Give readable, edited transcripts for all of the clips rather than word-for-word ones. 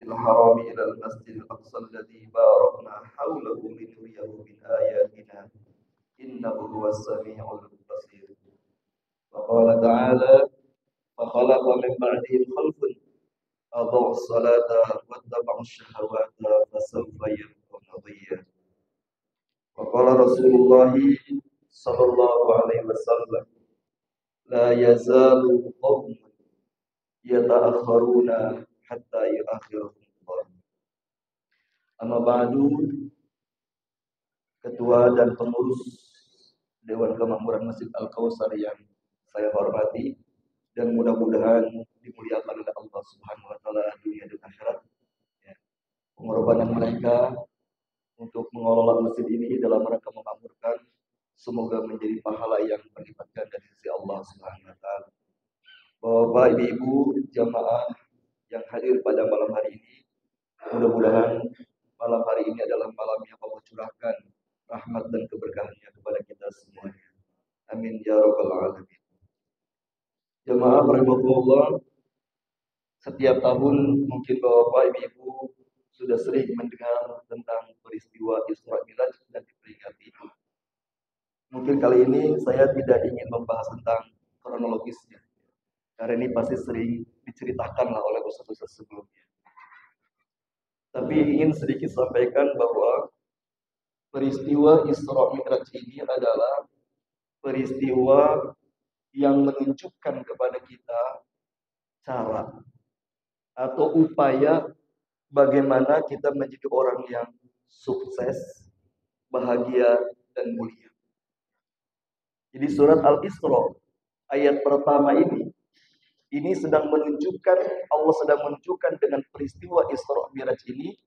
الحرام إلى المسجد الأقصى الذي باركنا حوله لنريه من آياتنا إنه هو السميع البصير. وقال تعالى: فخلق من بعدهم خلف أضاعوا الصلاة واتبعوا الشهوات فسوف يلقون غيا. وقال رسول الله صلى الله عليه وسلم: لا يزال قوم يتأخرون حتى يؤخرهم الله. Amma ba'du, Ketua dan pengurus Dewan Kemakmuran Masjid Al-Kautsar yang saya hormati dan mudah-mudahan dimuliakan oleh Allah Subhanahu wa taala dunia dan akhirat. Ya. Pengorbanan mereka untuk mengelola masjid ini dalam rangka memakmurkan semoga menjadi pahala yang berlipat ganda dari sisi Allah Subhanahu wa taala. Bapak, Ibu, jamaah yang hadir pada malam hari ini, mudah-mudahan malam hari ini adalah malam yang Allah curahkan rahmat dan keberkahannya kepada kita semuanya. Amin ya rabbal alamin. Jamaah rahimakumullah, setiap tahun mungkin Bapak Ibu sudah sering mendengar tentang peristiwa Isra Mi'raj dan diperingati. Mungkin kali ini saya tidak ingin membahas tentang kronologisnya, karena ini pasti sering diceritakan oleh ustaz-ustaz sebelumnya. Tapi ingin sedikit sampaikan bahwa peristiwa Isra Mi'raj ini adalah peristiwa yang menunjukkan kepada kita cara atau upaya bagaimana kita menjadi orang yang sukses, bahagia, dan mulia. Jadi surat Al-Isra ayat pertama ini sedang menunjukkan, Allah sedang menunjukkan dengan peristiwa Isra Mi'raj ini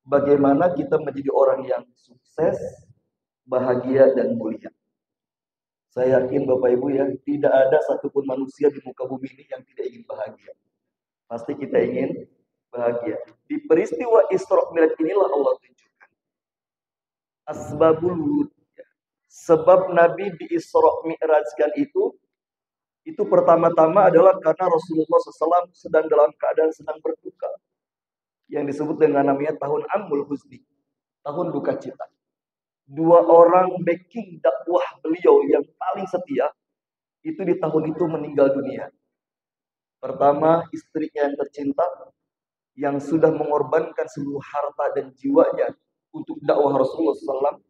bagaimana kita menjadi orang yang sukses, bahagia, dan mulia. Saya yakin Bapak Ibu ya, tidak ada satupun manusia di muka bumi ini yang tidak ingin bahagia. Pasti kita ingin bahagia. Di peristiwa Isra Mi'raj inilah Allah tunjukkan asbabul wurud. Sebab Nabi di Isra Mi'rajkan itu pertama-tama adalah karena Rasulullah SAW sedang dalam keadaan sedang berduka. Yang disebut dengan namanya tahun Amul Huzni, tahun duka cita. Dua orang backing dakwah beliau yang paling setia itu di tahun itu meninggal dunia. Pertama, istrinya yang tercinta yang sudah mengorbankan seluruh harta dan jiwanya untuk dakwah Rasulullah SAW.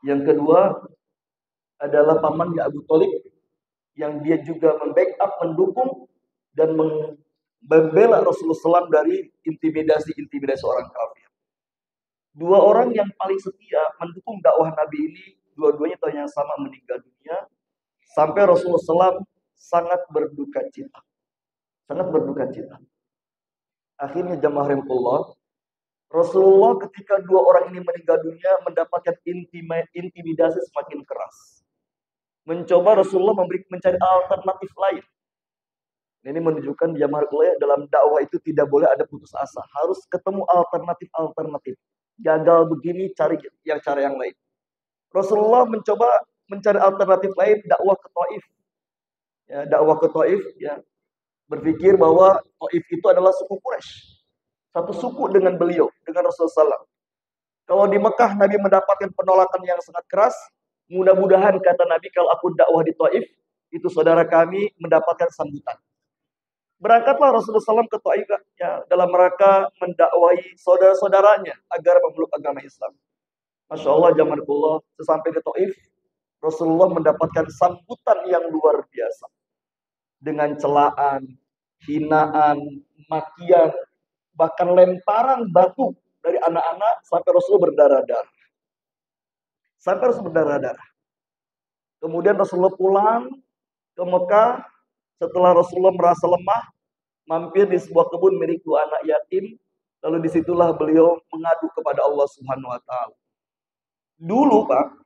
Yang kedua adalah pamannya Abu Thalib yang dia juga membackup, mendukung dan membela Rasulullah SAW dari intimidasi orang kafir. Dua orang yang paling setia mendukung dakwah Nabi ini, dua-duanya tahun yang sama meninggal dunia, sampai Rasulullah SAW sangat berduka cita. Sangat berduka cita. Akhirnya jamaah rahimahullah, Rasulullah ketika dua orang ini meninggal dunia mendapatkan intimidasi semakin keras. Mencoba Rasulullah mencari alternatif lain. Ini menunjukkan jamaah rahimahullah dalam dakwah itu tidak boleh ada putus asa. Harus ketemu alternatif. Gagal begini, cari cara yang lain. Rasulullah mencoba mencari alternatif lain, dakwah ke Taif. Ya, dakwah ke Taif, ya, berpikir bahwa Taif itu adalah suku Quraisy, satu suku dengan beliau, dengan Rasulullah SAW. Kalau di Mekah Nabi mendapatkan penolakan yang sangat keras, mudah-mudahan kata Nabi kalau aku dakwah di Taif, itu saudara kami mendapatkan sambutan. Berangkatlah Rasulullah SAW ke Taif ya, dalam rangka mendakwai saudara-saudaranya agar memeluk agama Islam. Masya Allah, jazakumullah, sesampai di Taif, Rasulullah mendapatkan sambutan yang luar biasa. Dengan celaan, hinaan, makian, bahkan lemparan batu dari anak-anak sampai Rasulullah berdarah-darah. Kemudian Rasulullah pulang ke Mekah. Setelah Rasulullah merasa lemah, mampir di sebuah kebun milik dua anak yatim. Lalu disitulah beliau mengadu kepada Allah Subhanahu wa taala. Dulu Pak,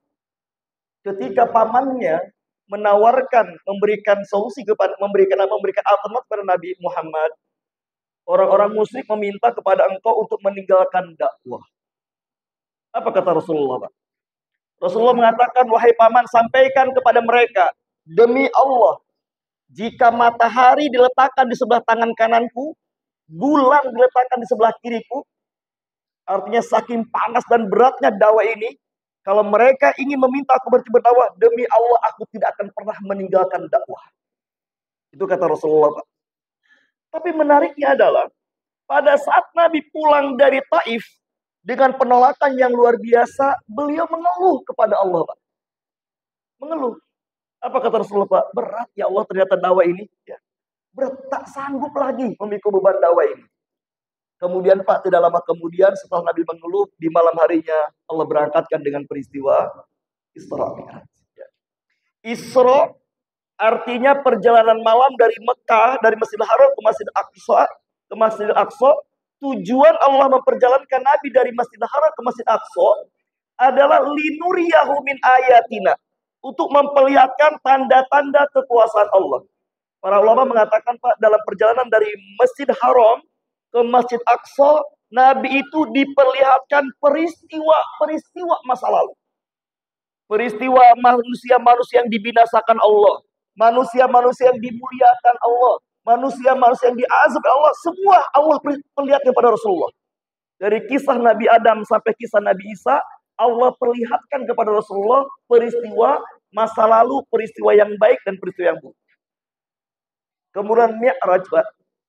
ketika pamannya menawarkan, memberikan solusi memberikan alternatif kepada Nabi Muhammad, orang-orang musyrik meminta kepada engkau untuk meninggalkan dakwah. Apa kata Rasulullah, Pak? Rasulullah mengatakan, wahai paman, sampaikan kepada mereka, demi Allah, jika matahari diletakkan di sebelah tangan kananku, bulan diletakkan di sebelah kiriku. Artinya saking panas dan beratnya dakwah ini, kalau mereka ingin meminta aku berhenti berdakwah, demi Allah aku tidak akan pernah meninggalkan dakwah. Itu kata Rasulullah, Pak. Tapi menariknya adalah pada saat Nabi pulang dari Taif dengan penolakan yang luar biasa, beliau mengeluh kepada Allah, Pak. Mengeluh. Apa kata Rasulullah, Pak? Berat ya Allah ternyata dakwah ini. Ya. Berat, tak sanggup lagi memikul beban dakwah ini. Kemudian Pak, tidak lama kemudian setelah Nabi mengeluh, di malam harinya Allah berangkatkan dengan peristiwa Isra Mi'raj. Ya. Isra artinya perjalanan malam dari Mekah, dari Masjidil Haram ke Masjidil Aqsa. Tujuan Allah memperjalankan Nabi dari Masjidil Haram ke Masjidil Aqsa adalah linuriyahu min ayatina, untuk memperlihatkan tanda-tanda kekuasaan Allah. Para ulama mengatakan, Pak, dalam perjalanan dari Masjid Haram ke Masjid Aqsa, Nabi itu diperlihatkan peristiwa masa lalu. Peristiwa manusia-manusia yang dibinasakan Allah, manusia-manusia yang dimuliakan Allah, manusia-manusia yang diazab Allah, semua Allah perlihatkan pada Rasulullah. Dari kisah Nabi Adam sampai kisah Nabi Isa, Allah perlihatkan kepada Rasulullah peristiwa masa lalu, peristiwa yang baik dan peristiwa yang buruk. Kemudian Mi'raj, Pak.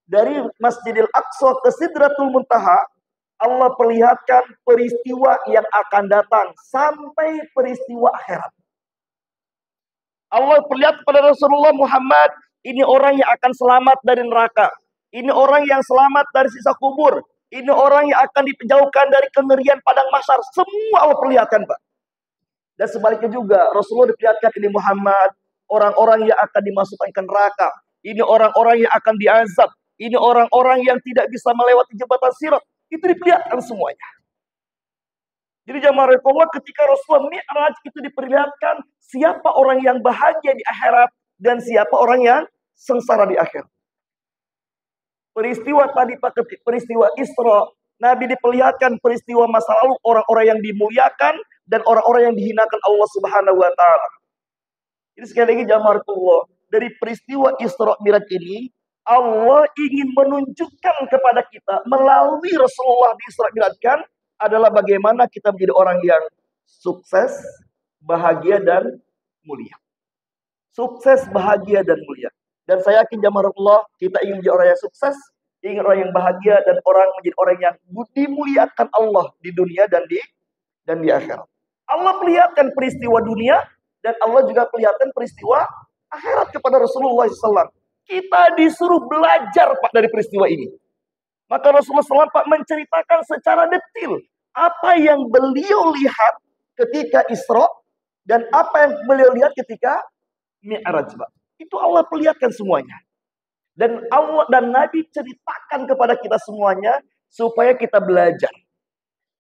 Dari Masjidil Aqsa ke Sidratul Muntaha, Allah perlihatkan peristiwa yang akan datang sampai peristiwa akhirat. Allah perlihatkan kepada Rasulullah Muhammad, ini orang yang akan selamat dari neraka. Ini orang yang selamat dari siksa kubur. Ini orang yang akan dijauhkan dari kengerian padang mahsyar. Semua Allah perlihatkan, Pak. Dan sebaliknya juga, Rasulullah diperlihatkan ini Muhammad, orang-orang yang akan dimasukkan ke neraka. Ini orang-orang yang akan diazab. Ini orang-orang yang tidak bisa melewati jembatan Sirat. Itu diperlihatkan semuanya. Jadi jamaah Rasulullah, ketika Rasulullah Mi'raj itu diperlihatkan siapa orang yang bahagia di akhirat dan siapa orang yang sengsara di akhirat. Peristiwa tadi, Pak, peristiwa Isra, Nabi diperlihatkan peristiwa masa lalu, orang-orang yang dimuliakan dan orang-orang yang dihinakan Allah Subhanahu wa taala. Jadi sekali lagi jamaah Rasulullah, dari peristiwa Isra Mi'raj ini Allah ingin menunjukkan kepada kita melalui Rasulullah di Isra Mi'rajkan adalah bagaimana kita menjadi orang yang sukses, bahagia dan mulia. Sukses, bahagia dan mulia. Dan saya yakin jamaah Rasulullah, kita ingin menjadi orang yang sukses, ingin orang yang bahagia dan menjadi orang yang dimuliakan Allah di dunia dan di akhirat. Allah perlihatkan peristiwa dunia dan Allah juga perlihatkan peristiwa akhirat kepada Rasulullah SAW. Kita disuruh belajar, Pak, dari peristiwa ini. Maka Rasulullah SAW, Pak, menceritakan secara detail apa yang beliau lihat ketika Isra dan apa yang beliau lihat ketika Mi'raj, Pak. Itu Allah perlihatkan semuanya. Dan Allah dan Nabi ceritakan kepada kita semuanya supaya kita belajar.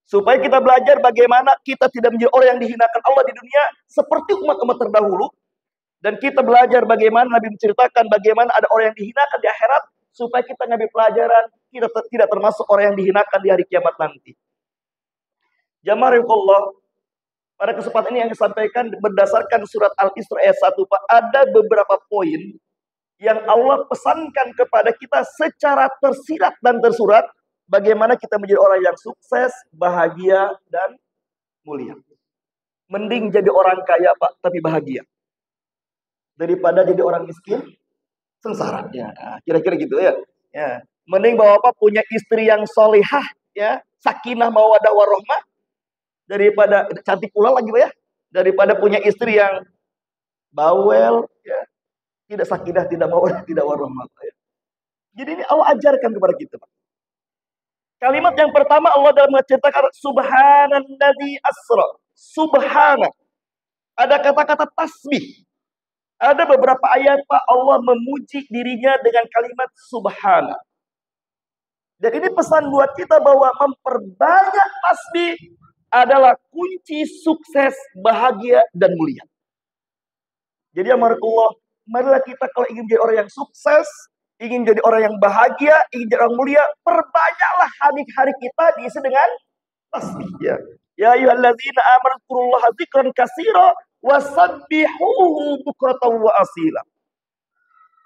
Supaya kita belajar bagaimana kita tidak menjadi orang yang dihinakan Allah di dunia seperti umat-umat terdahulu. Dan kita belajar bagaimana Nabi menceritakan bagaimana ada orang yang dihinakan di akhirat supaya kita ngambil pelajaran, kita tidak termasuk orang yang dihinakan di hari kiamat nanti. Jamaah Allah, pada kesempatan ini yang disampaikan berdasarkan surat Al-Isra ayat 1, Pak, ada beberapa poin yang Allah pesankan kepada kita secara tersirat dan tersurat bagaimana kita menjadi orang yang sukses, bahagia dan mulia. Mending jadi orang kaya, Pak, tapi bahagia, daripada jadi orang miskin sengsara. Ya, kira-kira gitu ya. Ya, mending Bapak punya istri yang solihah, ya, sakinah mawaddah warahmah, daripada cantik pula lagi, Pak, ya, daripada punya istri yang bawel, ya, tidak sakinah, tidak mawaddah, tidak warahmah. Ya. Jadi ini Allah ajarkan kepada kita, Pak. Kalimat yang pertama Allah dalam menceritakan subhanalladzi asra. Subhana. Ada kata-kata tasbih. Ada beberapa ayat, Pak, Allah memuji dirinya dengan kalimat subhana. Dan ini pesan buat kita bahwa memperbanyak tasbih adalah kunci sukses, bahagia, dan mulia. Jadi ya Allah, marilah kita kalau ingin jadi orang yang sukses, ingin jadi orang yang bahagia, ingin jadi orang mulia, perbanyaklah hari-hari kita diisi dengan tasbih. Ya ayyuhalladzina amanu dzkurullaha dzikran katsira wasabbihuhu bukratan wa asila.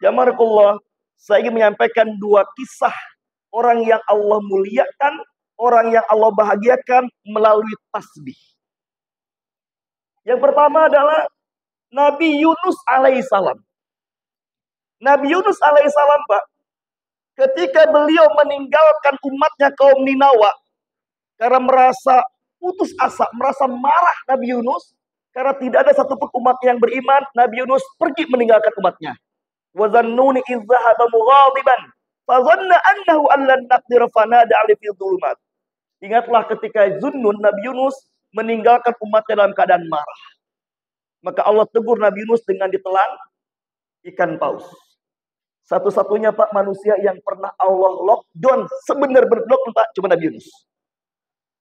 Ya Allah, saya ingin menyampaikan dua kisah orang yang Allah muliakan, orang yang Allah bahagiakan melalui tasbih. Yang pertama adalah Nabi Yunus alaihissalam. Nabi Yunus alaihissalam, Pak, ketika beliau meninggalkan umatnya kaum Ninawa karena merasa putus asa, merasa marah Nabi Yunus karena tidak ada satupun umat yang beriman, Nabi Yunus pergi meninggalkan umatnya. Wa zannuni idh dhahaba mughadiban fa dhanna annahu an lan naqdir fanada 'ala fil dhulumat. Ingatlah ketika Zunnun, Nabi Yunus meninggalkan umatnya dalam keadaan marah. Maka Allah tegur Nabi Yunus dengan ditelan ikan paus. Satu-satunya, Pak, manusia yang pernah Allah lockdown, sebenar-benar lockdown, Pak, cuma Nabi Yunus.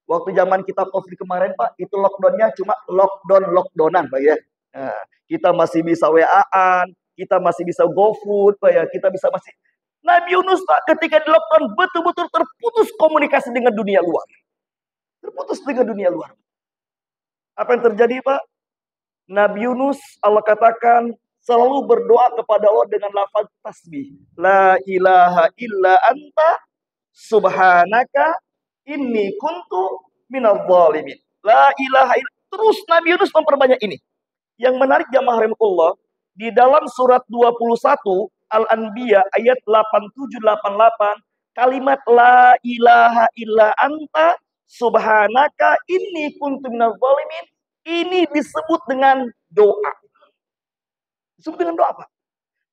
Waktu zaman kita COVID kemarin, Pak, itu lockdownnya cuma lockdownan, Pak, ya. Nah, kita masih bisa WA-an, kita masih bisa GoFood, Pak, ya. Kita bisa masih... Nabi Yunus, Pak, ketika di lockdown betul-betul terputus komunikasi dengan dunia luar. Terputus dengan dunia luar. Apa yang terjadi, Pak? Nabi Yunus, Allah katakan, selalu berdoa kepada Allah dengan lafaz tasbih. La ilaha illa anta subhanaka inni kuntu minadh dhalimin. La ilaha illa. Terus Nabi Yunus memperbanyak ini. Yang menarik jamaah rahimakumullah, di dalam surat 21 Al-Anbiya ayat 8788, kalimat la ilaha illa anta subhanaka inni kuntu minadh dhalimin ini disebut dengan doa. Disebut dengan doa apa?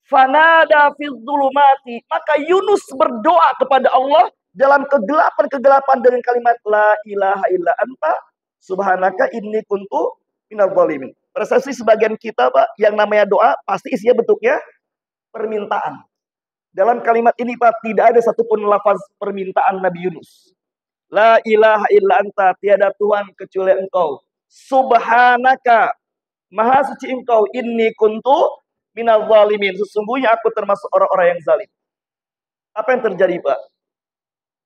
Fanada fil dhulumati. Maka Yunus berdoa kepada Allah dalam kegelapan-kegelapan dengan kalimat la ilaha illa anta subhanaka inni kuntu minadh dhalimin. Persepsi sebagian kita, Pak, yang namanya doa pasti isinya bentuknya permintaan. Dalam kalimat ini, Pak, tidak ada satupun lafaz permintaan Nabi Yunus. La ilaha illa anta, tiada Tuhan kecuali Engkau. Subhanaka, maha suci Engkau, inni kuntu minadh dhalimin, sesungguhnya aku termasuk orang-orang yang zalim. Apa yang terjadi, Pak?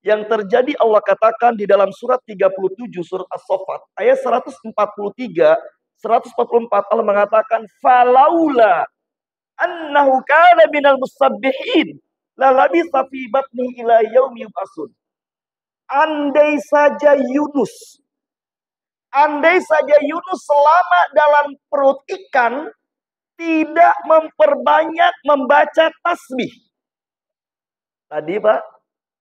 Yang terjadi Allah katakan di dalam surat 37 surat As-Saffat ayat 143 144, Allah mengatakan falaula annahu kana minal musabbihin la labisa fi batnihi ila yaumi yub'atsun. Andai saja Yunus selama dalam perut ikan tidak memperbanyak membaca tasbih. Tadi, Pak,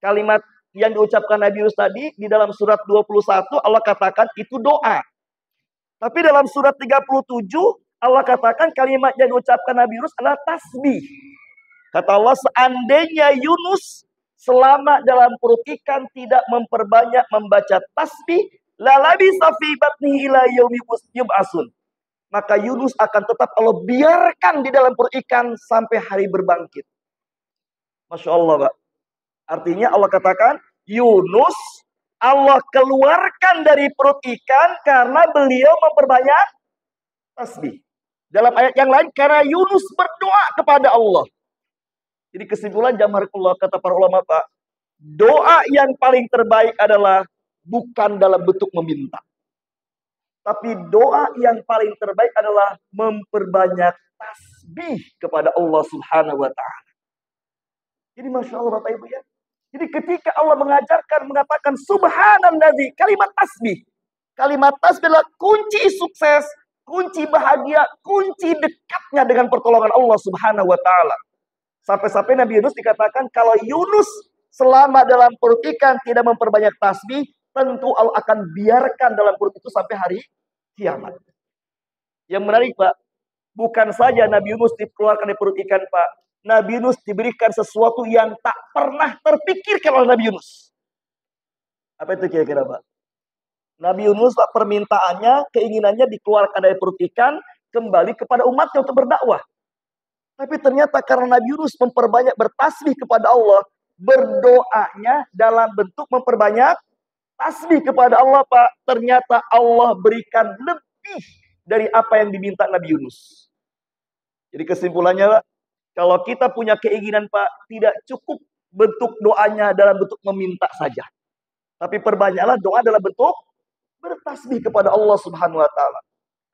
kalimat yang diucapkan Nabi Yunus tadi di dalam surat 21 Allah katakan itu doa. Tapi dalam surat 37 Allah katakan kalimat yang diucapkan Nabi Yunus adalah tasbih. Kata Allah, seandainya Yunus selama dalam perut ikan tidak memperbanyak membaca tasbih, lalabisa fi batnihi ila yaumi yub'atsun. Maka Yunus akan tetap Allah biarkan di dalam perut ikan sampai hari berbangkit. Masya Allah, Pak. Artinya Allah katakan, Yunus Allah keluarkan dari perut ikan karena beliau memperbanyak tasbih. Dalam ayat yang lain, karena Yunus berdoa kepada Allah. Jadi kesimpulan jamaahullah, kata para ulama, Pak, doa yang paling terbaik adalah bukan dalam bentuk meminta. Tapi doa yang paling terbaik adalah memperbanyak tasbih kepada Allah Subhanahu wa ta'ala. Jadi Masya Allah, Bapak Ibu, ya. Jadi ketika Allah mengajarkan, mengatakan subhanalladzi, kalimat tasbih. Kalimat tasbih adalah kunci sukses, kunci bahagia, kunci dekatnya dengan pertolongan Allah Subhanahu wa ta'ala. Sampai-sampai Nabi Yunus dikatakan kalau Yunus selama dalam perut ikan tidak memperbanyak tasbih, tentu Allah akan biarkan dalam perut itu sampai hari kiamat. Yang menarik, Pak, bukan saja Nabi Yunus dikeluarkan dari perut ikan, Pak. Nabi Yunus diberikan sesuatu yang tak pernah terpikirkan oleh Nabi Yunus. Apa itu kira-kira, Pak? Nabi Yunus, Pak, permintaannya, keinginannya dikeluarkan dari perut ikan, kembali kepada umatnya untuk berdakwah. Tapi ternyata karena Nabi Yunus memperbanyak bertasbih kepada Allah, berdoanya dalam bentuk memperbanyak tasbih kepada Allah, Pak. Ternyata Allah berikan lebih dari apa yang diminta Nabi Yunus. Jadi kesimpulannya, Pak, kalau kita punya keinginan, Pak, tidak cukup bentuk doanya dalam bentuk meminta saja. Tapi perbanyaklah doa dalam bentuk bertasbih kepada Allah Subhanahu wa ta'ala.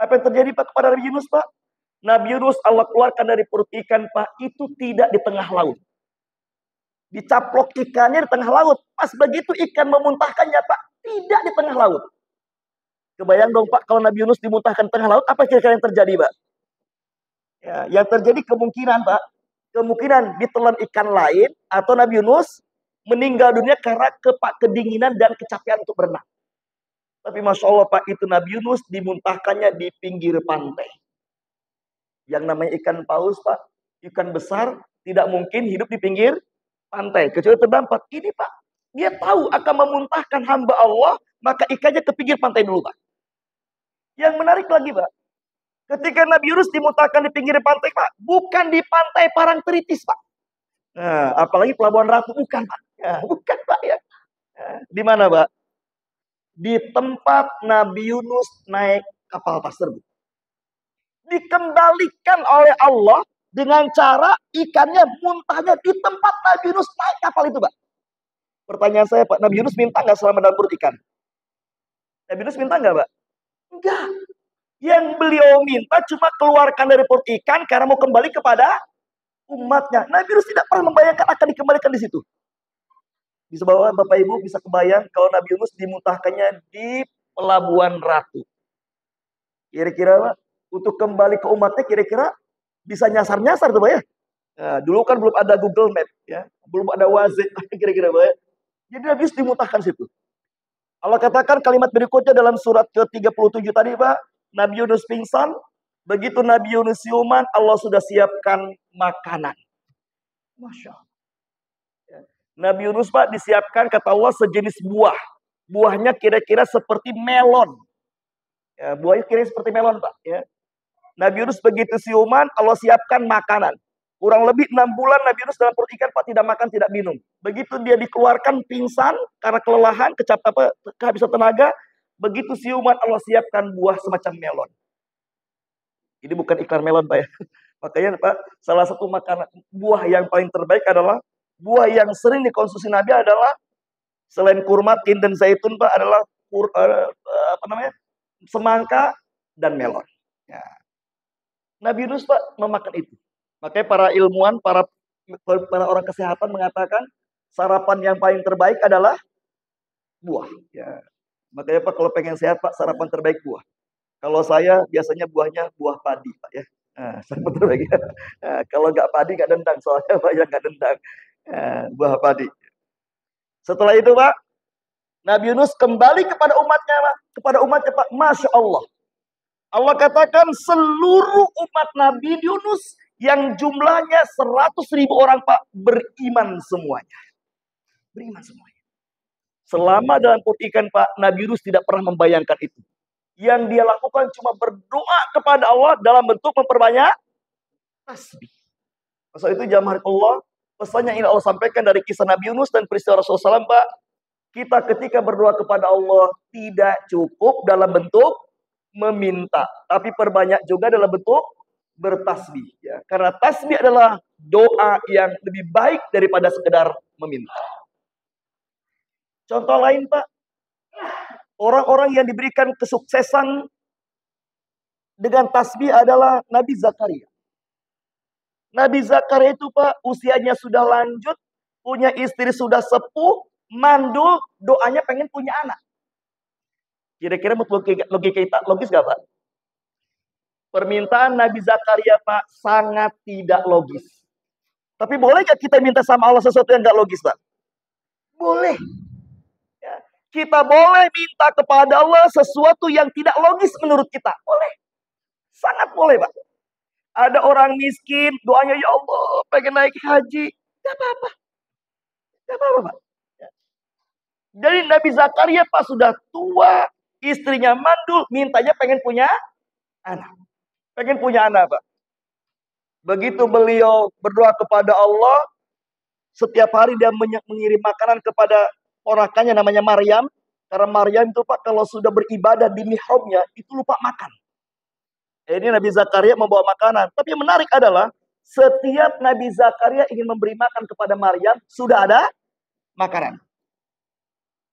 Apa yang terjadi, Pak, kepada Nabi Yunus, Pak? Nabi Yunus Allah keluarkan dari perut ikan, Pak, itu tidak di tengah laut. Dicaplok ikannya di tengah laut. Pas begitu ikan memuntahkannya, Pak, tidak di tengah laut. Kebayang dong, Pak, kalau Nabi Yunus dimuntahkan di tengah laut, apa kira-kira yang terjadi, Pak? Ya, yang terjadi kemungkinan, Pak, kemungkinan ditelan ikan lain atau Nabi Yunus meninggal dunia karena kedinginan dan kecapean untuk berenang. Tapi Masya Allah, Pak, itu Nabi Yunus dimuntahkannya di pinggir pantai. Yang namanya ikan paus, Pak, ikan besar, tidak mungkin hidup di pinggir pantai, kecuali terdampar. Ini, Pak, dia tahu akan memuntahkan hamba Allah, maka ikannya ke pinggir pantai dulu, Pak. Yang menarik lagi, Pak, ketika Nabi Yunus dimuntahkan di pinggir pantai, Pak, bukan di pantai Parangtritis, Pak. Nah, apalagi Pelabuhan Ratu, bukan, Pak. Ya, bukan, Pak, ya. Nah, di mana, Pak? Di tempat Nabi Yunus naik kapal tersebut. Dikembalikan oleh Allah dengan cara ikannya muntahnya di tempat Nabi Yunus naik kapal itu, Pak. Pertanyaan saya, Pak, Nabi Yunus minta nggak selama dalam perut ikan? Nabi Yunus minta nggak, Pak? Enggak. Yang beliau minta cuma keluarkan dari perut ikan karena mau kembali kepada umatnya. Nabi Yunus tidak pernah membayangkan akan dikembalikan di situ. Bisa bawa Bapak Ibu bisa kebayang kalau Nabi Yunus dimuntahkannya di Pelabuhan Ratu. Kira-kira, Pak, untuk kembali ke umatnya kira-kira bisa nyasar-nyasar tuh, Pak, ya. Nah, dulu kan belum ada Google Map, ya, belum ada Waze, kira-kira, Pak, ya. Jadi Nabi Yunus dimuntahkan situ. Allah katakan kalimat berikutnya dalam surat ke-37 tadi, Pak. Nabi Yunus pingsan, begitu Nabi Yunus siuman, Allah sudah siapkan makanan. Masya Allah. Nabi Yunus, Pak, disiapkan kata Allah sejenis buah. Buahnya kira-kira seperti melon. Ya, buahnya kira-kira seperti melon, Pak. Ya. Nabi Yunus begitu siuman, Allah siapkan makanan. Kurang lebih 6 bulan Nabi Yunus dalam perut ikan, Pak, tidak makan, tidak minum. Begitu dia dikeluarkan pingsan karena kelelahan, kehabisan tenaga. Begitu siuman, Allah siapkan buah semacam melon. Ini bukan iklan melon, Pak, ya. Makanya, Pak, salah satu makanan buah yang paling terbaik adalah buah yang sering dikonsumsi Nabi adalah selain kurma, tin dan zaitun, Pak, adalah semangka dan melon. Ya. Nabi Yunus, Pak, memakan itu. Makanya para ilmuwan, para orang kesehatan mengatakan sarapan yang paling terbaik adalah buah. Ya. Makanya, Pak, kalau pengen sehat, Pak, sarapan terbaik buah. Kalau saya biasanya buahnya buah padi, Pak, ya. Nah, sarapan terbaik. Nah, kalau nggak padi nggak dendang, soalnya banyak nggak dendang. Buah padi. Setelah itu, Pak, Nabi Yunus kembali kepada umatnya, Pak. Kepada umatnya, Pak. Masya Allah. Allah katakan seluruh umat Nabi Yunus yang jumlahnya 100.000 orang, Pak, beriman semuanya. Beriman semuanya. Selama dalam perut ikan, Pak, Nabi Yunus tidak pernah membayangkan itu. Yang dia lakukan cuma berdoa kepada Allah dalam bentuk memperbanyak tasbih. Pasal itu jamaah Allah, pesannya ini Allah sampaikan dari kisah Nabi Yunus dan peristiwa Rasulullah SAW, Pak. Kita ketika berdoa kepada Allah tidak cukup dalam bentuk meminta, tapi perbanyak juga dalam bentuk bertasbih. Ya. Karena tasbih adalah doa yang lebih baik daripada sekedar meminta. Contoh lain, Pak. Orang-orang yang diberikan kesuksesan dengan tasbih adalah Nabi Zakaria. Nabi Zakaria itu, Pak, usianya sudah lanjut, punya istri sudah sepuh, mandul, doanya pengen punya anak. Kira-kira logika kita logis gak, Pak? Permintaan Nabi Zakaria, Pak, sangat tidak logis. Tapi boleh gak kita minta sama Allah sesuatu yang gak logis, Pak? Boleh. Ya. Kita boleh minta kepada Allah sesuatu yang tidak logis menurut kita. Boleh. Sangat boleh, Pak. Ada orang miskin, doanya, ya Allah, pengen naik haji. Gak apa-apa. Gak apa-apa, Pak. Jadi Nabi Zakaria, Pak, sudah tua, istrinya mandul, mintanya pengen punya anak. Pengen punya anak, Pak. Begitu beliau berdoa kepada Allah, setiap hari dia mengirim makanan kepada ponakannya namanya Maryam. Karena Maryam itu, Pak, kalau sudah beribadah di mihrabnya, itu lupa makan. Ini Nabi Zakaria membawa makanan. Tapi yang menarik adalah, setiap Nabi Zakaria ingin memberi makan kepada Maryam, sudah ada makanan.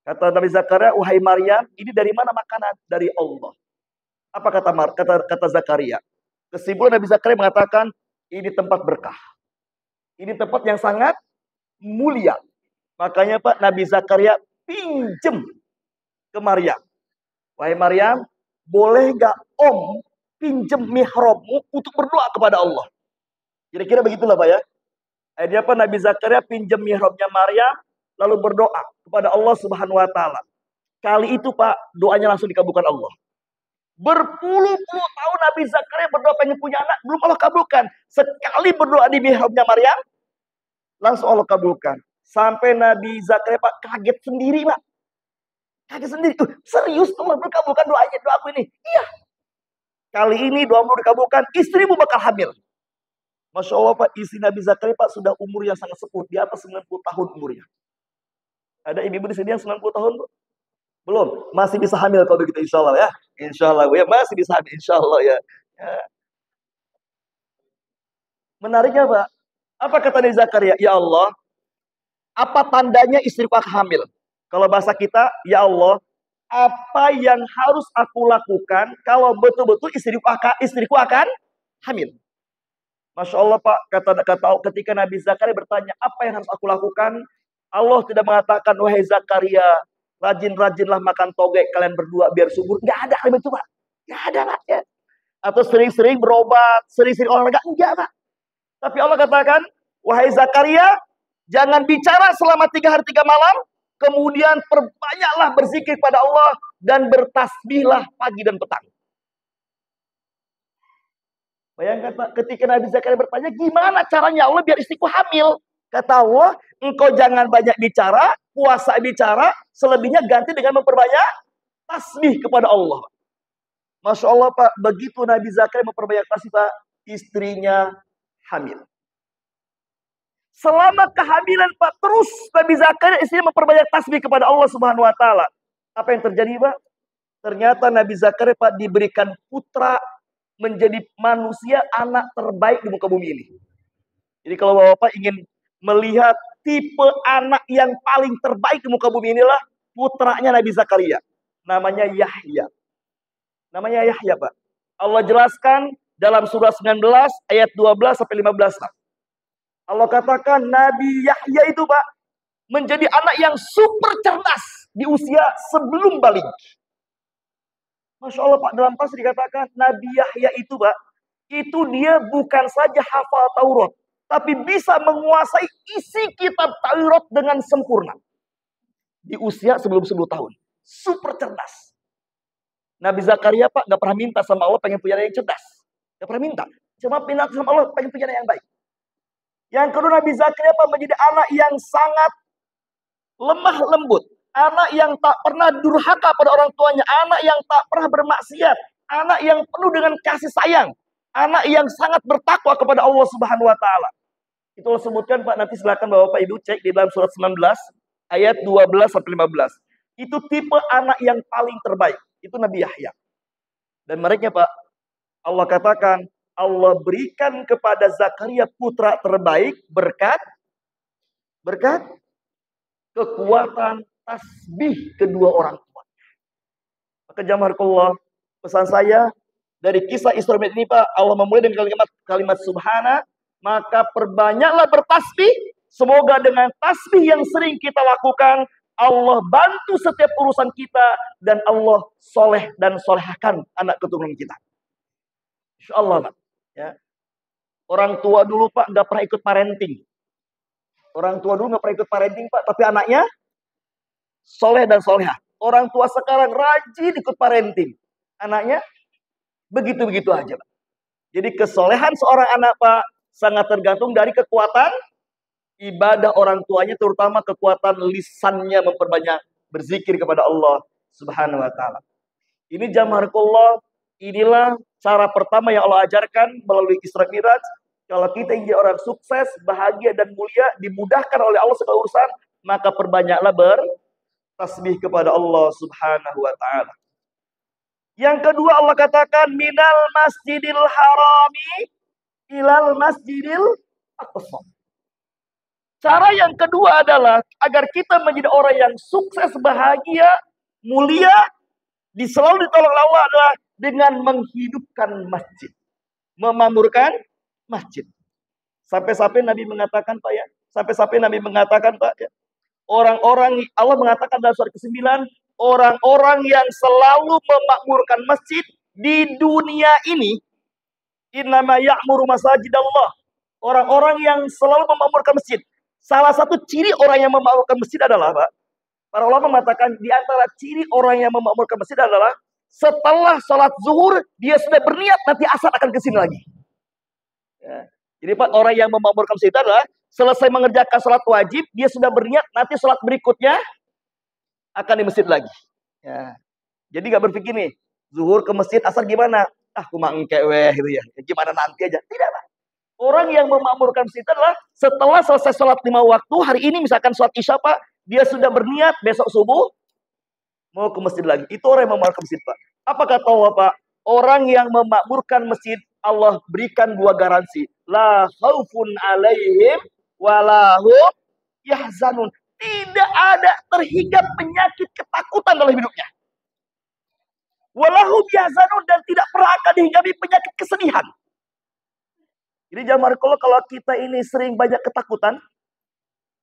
Kata Nabi Zakaria, wahai Maryam, ini dari mana makanan? Dari Allah. Apa kata Zakaria? Kesimpulan Nabi Zakaria mengatakan, ini tempat berkah. Ini tempat yang sangat mulia. Makanya Pak, Nabi Zakaria pinjem ke Maryam. Wahai Maryam, boleh gak Om pinjem mihrabmu untuk berdoa kepada Allah? Kira-kira begitulah Pak ya. Akhirnya Pak, Nabi Zakaria pinjem mihrabnya Maryam, lalu berdoa kepada Allah Subhanahu wa taala. Kali itu Pak, doanya langsung dikabulkan Allah. Berpuluh-puluh tahun Nabi Zakaria berdoa pengen punya anak, belum Allah kabulkan. Sekali berdoa di mihrabnya Maryam, langsung Allah kabulkan. Sampai Nabi Zakaria Pak kaget sendiri Pak. Kaget sendiri. Serius Allah berkabulkan doanya, doa aku ini? Iya. Kali ini doamu dikabulkan, istrimu bakal hamil. Masya Allah Pak, istri Nabi Zakaria Pak sudah umur yang sangat sepuh, di atas 90 tahun umurnya. Ada ibu-ibu di sini yang 90 tahun Pak? Belum, masih bisa hamil kalau begitu insya Allah ya. Insya Allah ya, masih bisa hamil insya Allah ya. Menariknya Pak, apa kata Nabi Zakaria? Ya Allah, apa tandanya istriku akan hamil? Kalau bahasa kita, ya Allah, apa yang harus aku lakukan kalau betul-betul istriku akan hamil? Masya Allah Pak, ketika Nabi Zakaria bertanya, apa yang harus aku lakukan? Allah tidak mengatakan, wahai Zakaria, rajin-rajinlah makan togek kalian berdua biar subur. Nggak ada kalimat itu Pak. Nggak ada Pak. Ya. Atau sering-sering berobat, sering-sering olahraga. Enggak Pak. Tapi Allah katakan, wahai Zakaria, jangan bicara selama 3 hari 3 malam. Kemudian perbanyaklah berzikir pada Allah dan bertasbihlah pagi dan petang. Bayangkan Pak, ketika Nabi Zakaria bertanya, gimana caranya Allah biar istriku hamil? Kata Allah, engkau jangan banyak bicara, puasa bicara, selebihnya ganti dengan memperbanyak tasbih kepada Allah. Masya Allah Pak, begitu Nabi Zakaria memperbanyak tasbih Pak, istrinya hamil. Selama kehamilan Pak, terus Nabi Zakaria istrinya memperbanyak tasbih kepada Allah Subhanahu wa taala. Apa yang terjadi Pak? Ternyata Nabi Zakaria Pak diberikan putra, menjadi manusia anak terbaik di muka bumi ini. Jadi kalau Bapak ingin melihat tipe anak yang paling terbaik di muka bumi inilah putranya Nabi Zakaria. Namanya Yahya. Namanya Yahya Pak. Allah jelaskan dalam surah 19 ayat 12 sampai 15 Pak. Allah katakan Nabi Yahya itu Pak menjadi anak yang super cerdas di usia sebelum balik. Masya Allah Pak, dalam tafsir dikatakan Nabi Yahya itu Pak, itu dia bukan saja hafal Taurat, tapi bisa menguasai isi kitab Taurat dengan sempurna. Di usia sebelum 10 tahun. Super cerdas. Nabi Zakaria Pak gak pernah minta sama Allah pengen punya anak yang cerdas. Gak pernah minta. Cuma minta sama Allah pengen punya anak yang baik. Yang kedua Nabi Zakaria Pak menjadi anak yang sangat lemah lembut. Anak yang tak pernah durhaka pada orang tuanya. Anak yang tak pernah bermaksiat. Anak yang penuh dengan kasih sayang. Anak yang sangat bertakwa kepada Allah Subhanahu wa taala. Itu Allah sebutkan Pak, nanti silakan Bapak Ibu cek di dalam surat 19 ayat 12 sampai 15. Itu tipe anak yang paling terbaik. Itu Nabi Yahya. Dan mereka Pak, Allah katakan, Allah berikan kepada Zakaria putra terbaik berkat kekuatan tasbih kedua orang tua. Maka jamaahullah, pesan saya dari kisah Isra Mi'raj ini Pak, Allah memulai dengan kalimat subhana, maka perbanyaklah bertasbih. Semoga dengan tasbih yang sering kita lakukan, Allah bantu setiap urusan kita dan Allah soleh dan solehkan anak keturunan kita. Insya Allah Pak. Ya. Orang tua dulu Pak nggak pernah ikut parenting. Orang tua dulu nggak pernah ikut parenting Pak, tapi anaknya soleh dan soleha. Orang tua sekarang rajin ikut parenting. Anaknya begitu-begitu aja Pak. Jadi kesolehan seorang anak Pak sangat tergantung dari kekuatan ibadah orang tuanya, terutama kekuatan lisannya memperbanyak berzikir kepada Allah Subhanahu wa taala. Ini jamaahullah, inilah cara pertama yang Allah ajarkan melalui Isra Mi'raj. Kalau kita ingin orang sukses, bahagia dan mulia, dimudahkan oleh Allah segala urusan, maka perbanyaklah bertasbih kepada Allah Subhanahu wa taala. Yang kedua Allah katakan minal masjidil harami ilal masjidil aqsa. Cara yang kedua adalah agar kita menjadi orang yang sukses, bahagia, mulia, selalu ditolong Allah adalah dengan menghidupkan masjid. Memakmurkan masjid. Sampai-sampai Nabi mengatakan Pak ya, Sampai-sampai Nabi mengatakan, Pak, ya, orang-orang, Allah mengatakan dalam surat ke-9, orang-orang yang selalu memakmurkan masjid di dunia ini, innama ya'muru masajidallah. Orang-orang yang selalu memakmurkan masjid. Salah satu ciri orang yang memakmurkan masjid adalah, Pak, para ulama mengatakan di antara ciri orang yang memakmurkan masjid adalah setelah sholat zuhur, dia sudah berniat nanti asar akan ke sini lagi. Ya. Jadi Pak, orang yang memakmurkan masjid itu adalah selesai mengerjakan sholat wajib, dia sudah berniat nanti sholat berikutnya akan di masjid lagi. Ya. Jadi gak berpikir nih, zuhur ke masjid, asar gimana? Ah, aku mangke gitu ya. Gimana nanti aja. Tidak, Pak. Orang yang memakmurkan masjid adalah setelah selesai sholat 5 waktu, hari ini misalkan sholat isya, Pak, dia sudah berniat besok subuh mau ke masjid lagi. Itu orang yang memakmurkan masjid, Pak. Apa kata Allah, Pak? Orang yang memakmurkan masjid, Allah berikan 2 garansi. La khaufun alaihim walahum yahzanun. Tidak ada terhingga penyakit ketakutan dalam hidupnya. Walahum yahzanun, dan tidak pernah akan dihinggapi penyakit kesedihan. Jadi jamaah kalau kita ini sering banyak ketakutan,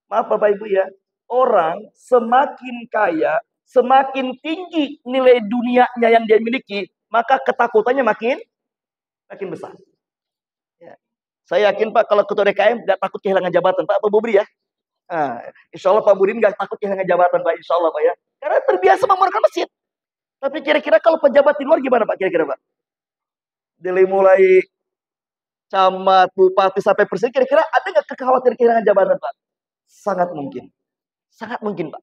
maaf Bapak Ibu ya, orang semakin kaya, semakin tinggi nilai dunianya yang dia miliki, maka ketakutannya makin besar. Ya. Saya yakin Pak, kalau ketua DKM tidak takut kehilangan jabatan, Pak Bubri ya. Nah, insya Allah Pak Budin nggak takut kehilangan jabatan, Pak. Insya Allah Pak ya. Karena terbiasa memakmurkan masjid. Tapi kira-kira kalau pejabat di luar gimana Pak? Kira-kira Pak? Dari mulai camat, bupati sampai presiden, kira-kira ada nggak kekhawatiran kehilangan jabatan Pak? Sangat mungkin. Sangat mungkin Pak.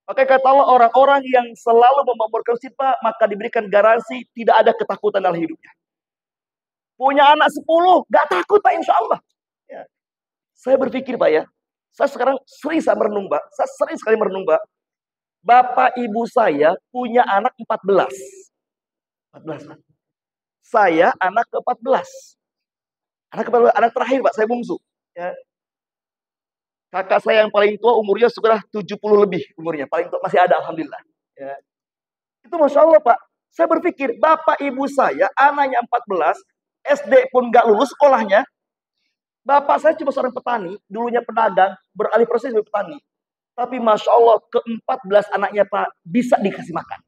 Maka kata Allah, orang-orang yang selalu memakmurkan masjid Pak, maka diberikan garansi tidak ada ketakutan dalam hidupnya. Punya anak 10, nggak takut Pak, insya Allah. Ya. Saya berpikir Pak ya, saya sekarang sering merenung Pak. Saya sering sekali merenung Pak. Bapak ibu saya punya anak 14. 14 Pak. Saya anak ke-14. Anak terakhir Pak, saya bungsu. Ya. Kakak saya yang paling tua umurnya sudah 70 lebih umurnya. Paling tua masih ada, alhamdulillah. Ya. Itu Masya Allah Pak. Saya berpikir, bapak ibu saya, anaknya 14, SD pun nggak lulus sekolahnya. Bapak saya cuma seorang petani, dulunya pedagang, beralih proses menjadi petani. Tapi Masya Allah, ke-14 anaknya Pak, bisa dikasih makan.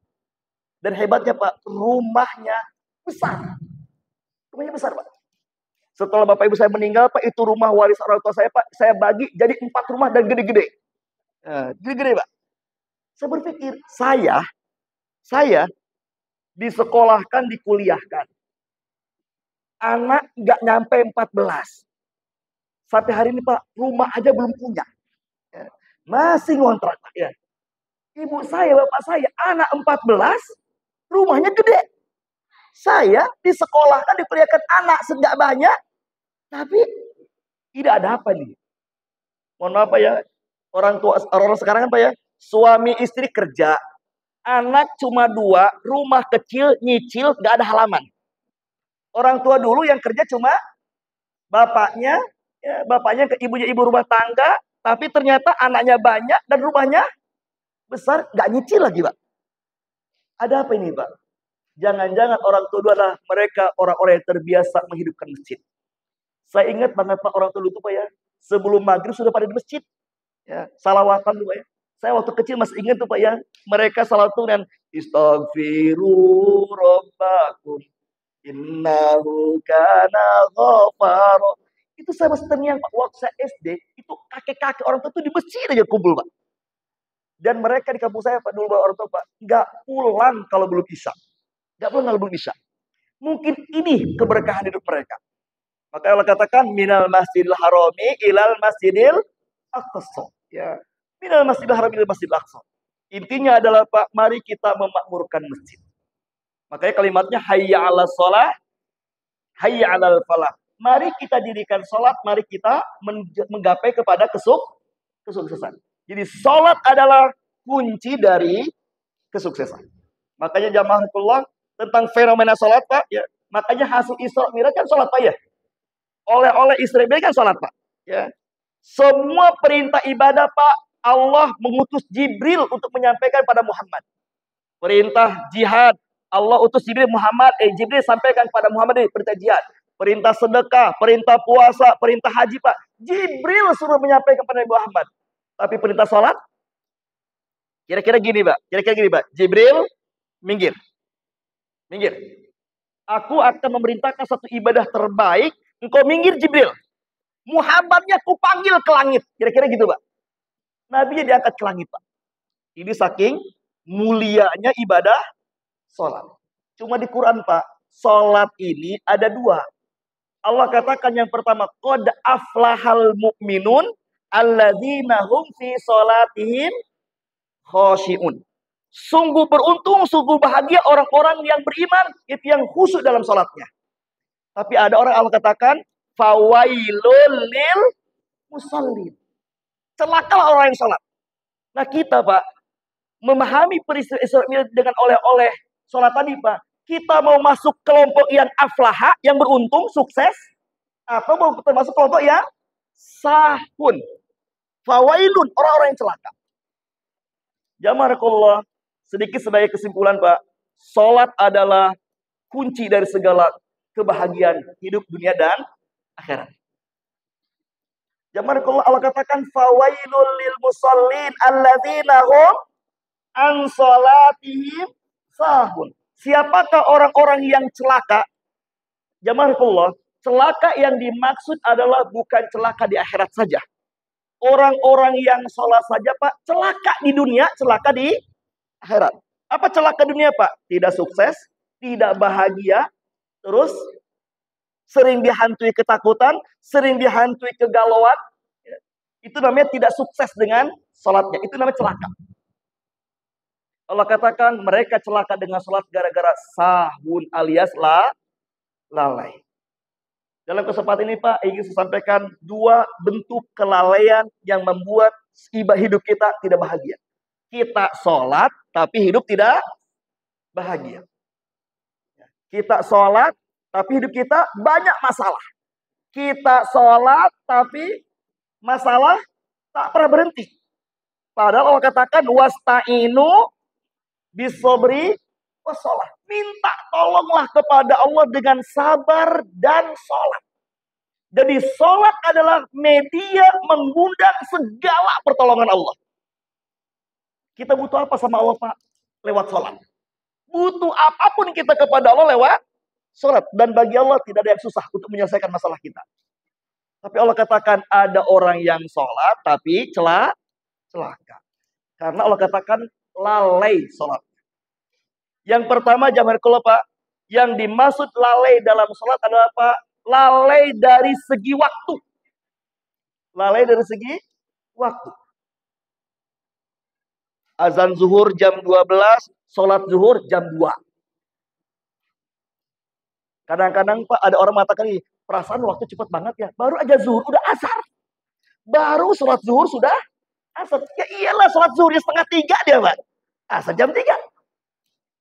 Dan hebatnya Pak, rumahnya besar. Rumahnya besar Pak. Setelah bapak ibu saya meninggal, Pak, itu rumah waris orang tua saya, Pak, saya bagi jadi 4 rumah dan gede-gede. Gede-gede, Pak. Saya berpikir, saya disekolahkan, dikuliahkan. Anak nggak nyampe 14. Sampai hari ini, Pak, rumah aja belum punya. Masih ngontrak, Pak. Ya. Ibu saya, bapak saya, anak 14, rumahnya gede. Saya disekolahkan, dikuliahkan, anak nggak banyak, tapi tidak ada apa nih. Mohon maaf Pak ya, orang sekarang kan Pak ya, suami istri kerja, anak cuma 2, rumah kecil, nyicil, nggak ada halaman. Orang tua dulu yang kerja cuma bapaknya, ya, ibunya ibu rumah tangga, tapi ternyata anaknya banyak dan rumahnya besar, nggak nyicil lagi Pak. Ada apa ini Pak? Jangan-jangan orang tua dulu adalah mereka orang-orang yang terbiasa menghidupkan masjid. Saya ingat banget Pak, orang tua dulu Pak ya, sebelum maghrib sudah pada di masjid. Ya, salawatan tuh Pak ya. Saya waktu kecil masih ingat tuh Pak ya, mereka salawatan dan istaghfiru rabbakum innahu kana ghafara. Itu saya masih terngiang Pak, waktu saya SD, itu kakek-kakek orang tua itu di masjid aja kumpul Pak. Dan mereka di kampung saya Pak, dulu orang tua Pak, nggak pulang kalau belum isya. Nggak pulang kalau belum isya. Mungkin ini keberkahan hidup mereka. Maka Allah katakan minal masjidil harami ilal masjidil aqsa. Ya. Minal masjidil harami ilal masjidil aqsa. Intinya adalah Pak, mari kita memakmurkan masjid. Makanya kalimatnya hayya 'alas shalah, hayya 'alal falah. Mari kita dirikan salat, mari kita menggapai kepada kesuksesan. Jadi salat adalah kunci dari kesuksesan. Makanya jamaahullah tentang fenomena salat Pak, ya. Makanya hasil Isra Mi'raj kan salat Pak ya. Oleh Isra Mi'raj kan salat Pak, ya. Semua perintah ibadah Pak, Allah mengutus Jibril untuk menyampaikan pada Muhammad. Perintah jihad, Allah utus Jibril Jibril sampaikan pada Muhammad perintah jihad. perintah sedekah, perintah puasa, perintah haji, Pak. Jibril suruh menyampaikan kepada Nabi Muhammad. Tapi perintah sholat, kira-kira gini, Pak. Jibril, minggir. Minggir. Aku akan memerintahkan satu ibadah terbaik. Engkau minggir, Jibril. Muhammadnya ku panggil ke langit. Kira-kira gitu, Pak. Nabi diangkat ke langit, Pak. Ini saking mulianya ibadah sholat. Cuma di Quran, Pak, sholat ini ada dua. Allah katakan yang pertama, qad aflahal mu'minun alladzina hum fi sholatihim khosyi'un. Sungguh beruntung, sungguh bahagia orang-orang yang beriman, itu yang khusyuk dalam sholatnya. Tapi ada orang Allah katakan, fawailul lil musallin. Celakalah orang yang sholat. Nah kita, Pak, memahami peristiwa Isra Mi'raj dengan oleh-oleh sholat tadi, Pak. Kita mau masuk kelompok yang aflaha, yang beruntung, sukses, atau mau termasuk kelompok yang sahun. Fawailun, orang-orang yang celaka. Jamarakallah, sedikit sebagai kesimpulan, Pak. Sholat adalah kunci dari segala kebahagiaan hidup dunia dan akhirat. Jamarakallah, Allah katakan fawailul lil musallin alladzina hum an sholatihim sahun. Siapakah orang-orang yang celaka? Jamarakallah, celaka yang dimaksud adalah bukan celaka di akhirat saja. Orang-orang yang sholat saja, Pak, celaka di dunia, celaka di akhirat. Apa celaka dunia, Pak? Tidak sukses, tidak bahagia, terus sering dihantui ketakutan, sering dihantui kegalauan. Itu namanya tidak sukses dengan sholatnya. Itu namanya celaka. Allah katakan mereka celaka dengan sholat gara-gara sahun alias lalai. Dalam kesempatan ini, Pak, ingin saya sampaikan dua bentuk kelalaian yang membuat hidup kita tidak bahagia. Kita sholat, tapi hidup tidak bahagia. Kita sholat, tapi hidup kita banyak masalah. Kita sholat, tapi masalah tak pernah berhenti. Padahal Allah katakan, wasta'inu bisobri wassalah. Minta tolonglah kepada Allah dengan sabar dan sholat. Jadi sholat adalah media mengundang segala pertolongan Allah. Kita butuh apa sama Allah, Pak? Lewat sholat. Butuh apapun kita kepada Allah lewat sholat. Dan bagi Allah tidak ada yang susah untuk menyelesaikan masalah kita. Tapi Allah katakan ada orang yang sholat tapi celaka. Karena Allah katakan lalai sholat. Yang pertama, jamaah, Pak, yang dimaksud lalai dalam sholat adalah, Pak, lalai dari segi waktu. Lalai dari segi waktu. Azan zuhur jam 12, sholat zuhur jam 2. Kadang-kadang, Pak, ada orang mengatakan, perasaan waktu cepat banget ya. Baru aja zuhur, udah asar. Baru sholat zuhur sudah asar. Ya iyalah, sholat zuhurnya 2:30 dia, Pak. Asar jam 3.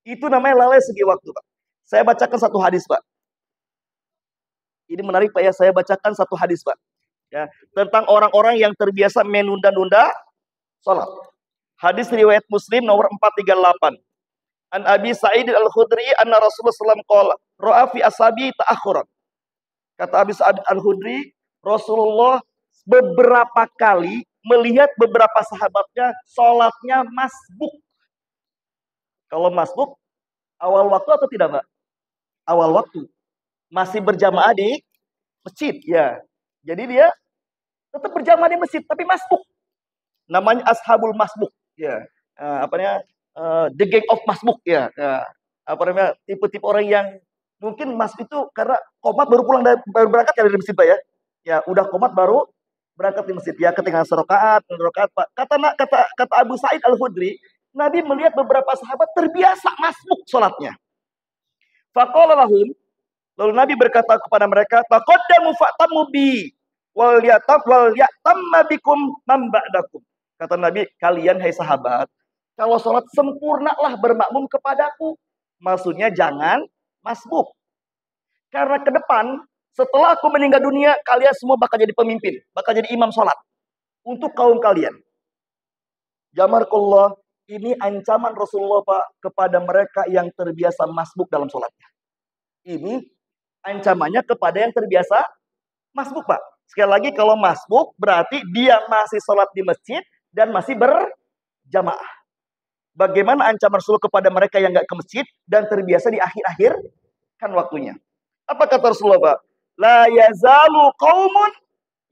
Itu namanya lalai segi waktu, Pak. Saya bacakan satu hadis, Pak. Ini menarik, Pak, ya. Saya bacakan satu hadis, Pak. Ya, tentang orang-orang yang terbiasa menunda-nunda sholat. Hadis riwayat Muslim nomor 438. An Abi Sa'id Al-Khudri anna Rasulullah sallallahu alaihi wasallam qala, ra'a fi ashabi ta'akhuran. Kata Abi Sa'id Al-Khudri, Rasulullah beberapa kali melihat beberapa sahabatnya sholatnya masbuk. Kalau masbuk, awal waktu atau tidak, Pak? Awal waktu. Masih berjamaah di masjid, ya. Jadi dia tetap berjamaah di masjid, tapi masbuk. Namanya ashabul masbuk, ya. The gang of masbuk, ya. Tipe-tipe orang yang mungkin masbuk itu karena qomat baru pulang baru berangkat dari masjid, Pak, ya. Ya, udah qomat baru berangkat di masjid. Ya, ketinggalan serakaat, Pak. Kata Abu Sa'id Al-Khudri, Nabi melihat beberapa sahabat terbiasa masbuk sholatnya. Faqala lahum, lalu Nabi berkata kepada mereka, taqaddamu fa'tamu bi wal yatamma bikum man ba'dakum. Kata Nabi, kalian hai sahabat, kalau sholat sempurnalah bermakmum kepadaku. Maksudnya jangan masbuk. Karena ke depan, setelah aku meninggal dunia, kalian semua bakal jadi pemimpin, bakal jadi imam sholat untuk kaum kalian. Jamarakallah. Ini ancaman Rasulullah, Pak, kepada mereka yang terbiasa masbuk dalam sholatnya. Ini Ancamannya kepada yang terbiasa masbuk, Pak. Sekali lagi, kalau masbuk berarti dia masih sholat di masjid dan masih berjamaah. Bagaimana ancaman Rasul kepada mereka yang nggak ke masjid dan terbiasa di akhir-akhir kan waktunya? Apa kata Rasulullah, Pak? La yazalu qaumun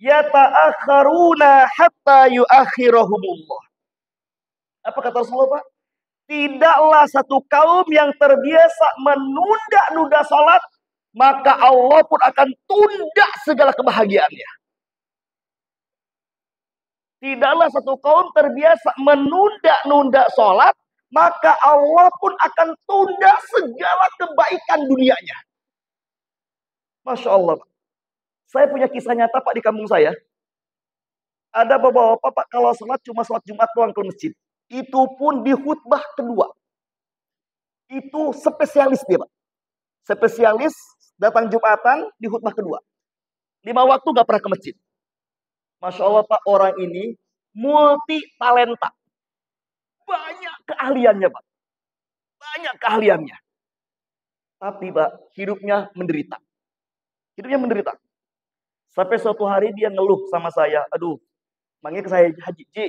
yata'akharuna hatta yuakhirahumullah. Apa kata Rasulullah, Pak? Tidaklah satu kaum yang terbiasa menunda-nunda sholat, maka Allah pun akan tunda segala kebahagiaannya. Tidaklah satu kaum terbiasa menunda-nunda sholat, maka Allah pun akan tunda segala kebaikan dunianya. Masya Allah, Pak. Saya punya kisah nyata, Pak, di kampung saya. Ada bapak-bapak, Pak, kalau sholat cuma sholat Jumat doang ke masjid. Itu pun di khutbah kedua. Itu spesialis dia, Pak. Spesialis datang Jumatan di khutbah kedua. 5 waktu gak pernah ke masjid. Masya Allah, Pak, orang ini multi talenta. Banyak keahliannya, Pak. Banyak keahliannya. Tapi, Pak, hidupnya menderita. Hidupnya menderita. Sampai suatu hari dia ngeluh sama saya. Aduh, manggil ke saya, Haji, Ji.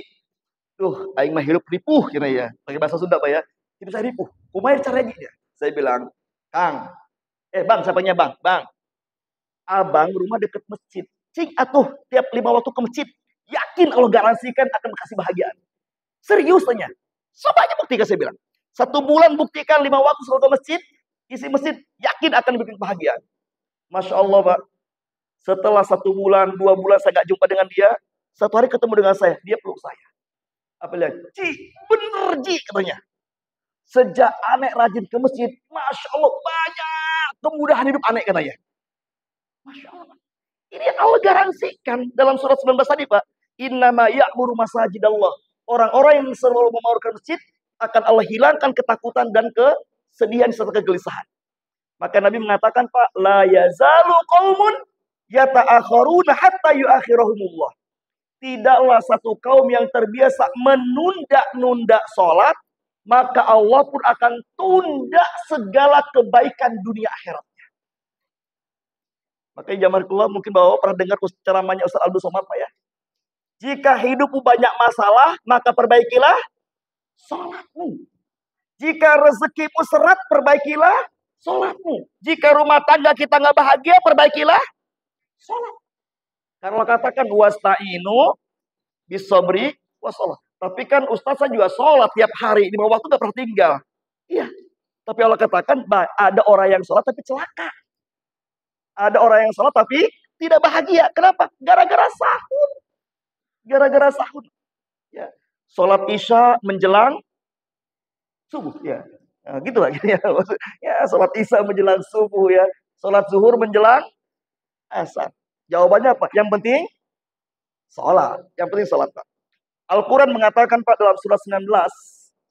Duh, aing mah hidup ripuh, kira ya. Pakai bahasa Sunda, Pak, ya. Hidup saya ripuh. Kumaha caranya, Ji? Saya bilang, Kang. Bang, siapanya, Bang? Bang. Abang rumah deket masjid. Cing, atuh, tiap 5 waktu ke masjid. Yakin Allah garansikan akan kasih bahagiaan. Serius tanya. Coba aja buktikan, saya bilang. 1 bulan buktikan 5 waktu selalu ke masjid. Isi masjid, yakin akan bikin bahagiaan. Masya Allah, Pak. Setelah 1 bulan, 2 bulan saya gak jumpa dengan dia. 1 hari ketemu dengan saya. Dia peluk saya. Apa lihat? Ci, bener Ji, katanya. Sejak aneh rajin ke masjid, Masya Allah, banyak kemudahan hidup aneh, katanya. Masya Allah. Ini Allah garansikan dalam surat 19 tadi, Pak. Innama ya'muru masajidallah. Orang-orang yang selalu memaurukan masjid akan Allah hilangkan ketakutan dan kesedihan serta kegelisahan. Maka Nabi mengatakan, Pak, la yazalu qaumun yata'akharuna hatta yuakhirahumullah. Tidaklah satu kaum yang terbiasa menunda-nunda sholat, maka Allah pun akan tunda segala kebaikan dunia akhirat. Makanya zaman keluar mungkin Bapak pernah dengar ceramahnya Ustaz Abdul Somad, Pak, ya. Jika hidupmu banyak masalah, maka perbaikilah sholatmu. Jika rezekimu seret, perbaikilah sholatmu. Jika rumah tangga kita nggak bahagia, perbaikilah sholat. Karena Allah katakan wasta'inu bisobri wassalah. Tapi kan Ustaz saya juga sholat tiap hari, 5 waktu nggak pernah tinggal. Iya. Tapi Allah katakan ada orang yang sholat tapi celaka. Ada orang yang sholat tapi tidak bahagia. Kenapa? Gara-gara sahur. Gara-gara sahur. Ya. Sholat isya menjelang subuh. Ya. Nah, gitu lah. Ya, sholat isya menjelang subuh, ya. Sholat zuhur menjelang asar. Jawabannya apa? Yang penting sholat. Yang penting sholat, Pak. Al-Quran mengatakan, Pak, dalam surat 19,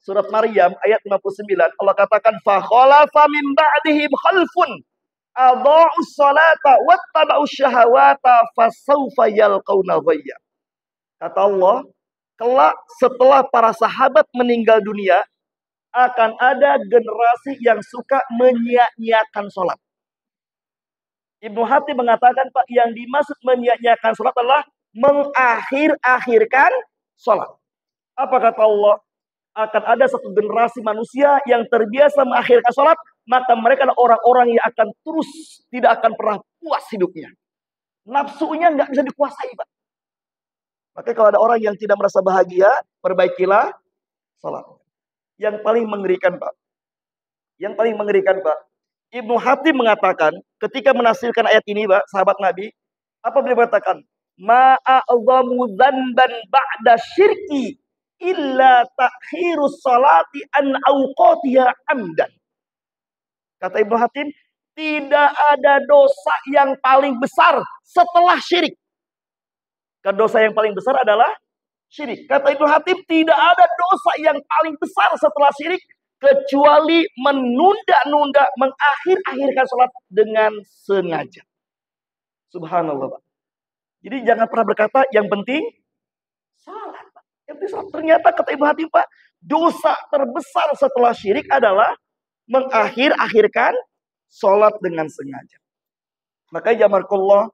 surat Maryam ayat 59, Allah katakan, فَخَلَفَ مِنْ بَعْدِهِمْ خَلْفٌ أَضَاعُوا الصَّلَاةَ وَاتَّبَعُوا الشَّهَوَاتَ فَسَوْفَ يَلْقَوْنَ غَيًّا. Kata Allah, kelak setelah para sahabat meninggal dunia, akan ada generasi yang suka menyia-nyiakan sholat. Ibnu Hatim mengatakan, Pak, yang dimaksud menyia-nyiakan sholat adalah mengakhir-akhirkan sholat. Apa kata Allah? Akan ada satu generasi manusia yang terbiasa mengakhirkan sholat, maka mereka adalah orang-orang yang akan terus tidak akan pernah puas hidupnya. Nafsunya nggak bisa dikuasai, Pak. Maka kalau ada orang yang tidak merasa bahagia, perbaikilah sholat. Yang paling mengerikan, Pak. Yang paling mengerikan, Pak. Ibnu Hatim mengatakan, ketika menafsirkan ayat ini, Pak, sahabat Nabi, apa beliau mengatakan? Ma'a'adhamu dzanban ba'da syirki illa ta'khirus salati an awqatiha amdan. Kata Ibnu Hatim, tidak ada dosa yang paling besar setelah syirik. Dosa yang paling besar adalah syirik. Kata Ibnu Hatim, tidak ada dosa yang paling besar setelah syirik kecuali menunda-nunda, mengakhir-akhirkan sholat dengan sengaja. Subhanallah, Pak. Jadi jangan pernah berkata yang penting sholat, Pak. Yang penting sholat. Ternyata kata Ibnu Hatim, Pak, dosa terbesar setelah syirik adalah mengakhir-akhirkan sholat dengan sengaja. Makanya jamarkullah,